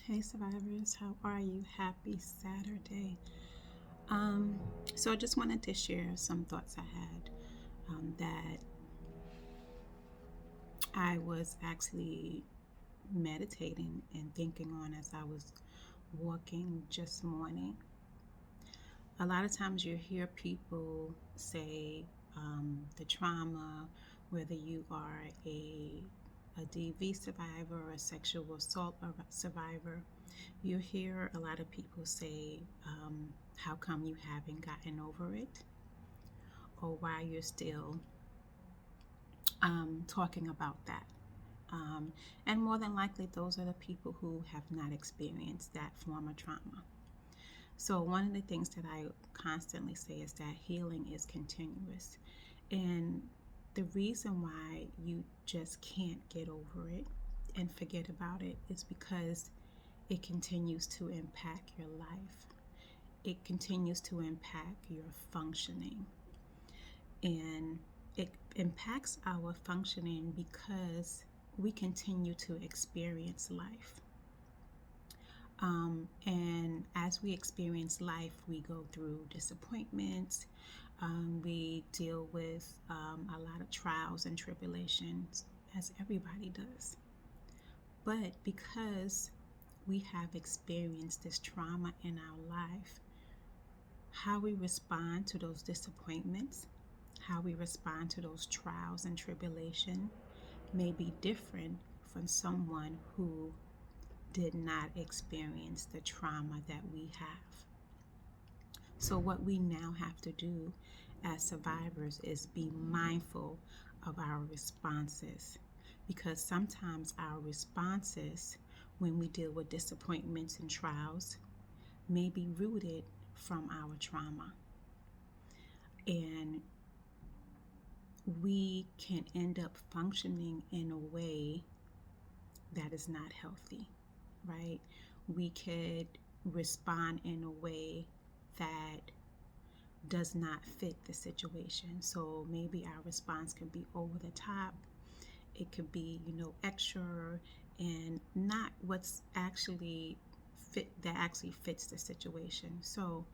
Hey survivors, how are you? Happy Saturday. Um, so I just wanted to share some thoughts I had that I was actually meditating and thinking on as I was walking just morning. A lot of times you hear people say the trauma, whether you are a DV survivor or a sexual assault survivor, you hear a lot of people say, how come you haven't gotten over it? Or why you're still talking about that. Um, and more than likely, those are the people who have not experienced that form of trauma. So, one of the things that I constantly say is that healing is continuous. And the reason why you just can't get over it and forget about it is because it continues to impact your life. It continues to impact your functioning. And it impacts our functioning because we continue to experience life. And as we experience life, we go through disappointments. We deal with a lot of trials and tribulations, as everybody does. But because we have experienced this trauma in our life, how we respond to those disappointments, how we respond to those trials and tribulation may be different from someone who did not experience the trauma that we have. So what we now have to do as survivors is be mindful of our responses, because sometimes our responses when we deal with disappointments and trials may be rooted from our trauma. And we can end up functioning in a way that is not healthy, right? We could respond in a way that does not fit the situation. So maybe our response could be over the top. It could be, extra and not what's actually that actually fits the situation. So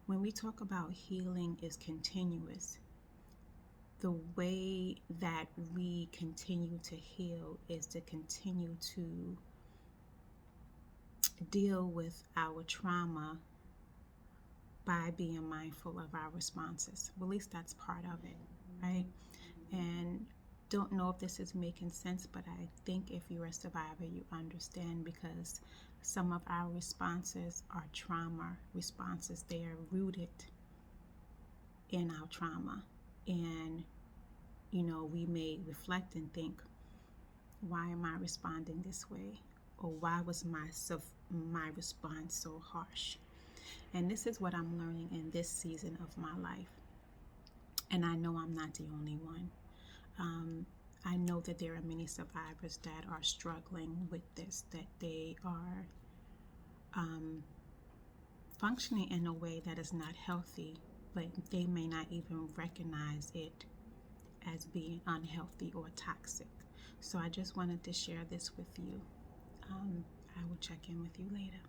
when we talk about healing is continuous, the way that we continue to heal is to continue to deal with our trauma by being mindful of our responses. Well, at least that's part of it, right? And don't know if this is making sense, but I think if you're a survivor, you understand, because some of our responses are trauma responses. They are rooted in our trauma. And, we may reflect and think, why am I responding this way? Or why was my response so harsh? And this is what I'm learning in this season of my life. And I know I'm not the only one. I know that there are many survivors that are struggling with this, that they are functioning in a way that is not healthy, but they may not even recognize it as being unhealthy or toxic. So I just wanted to share this with you. I will check in with you later.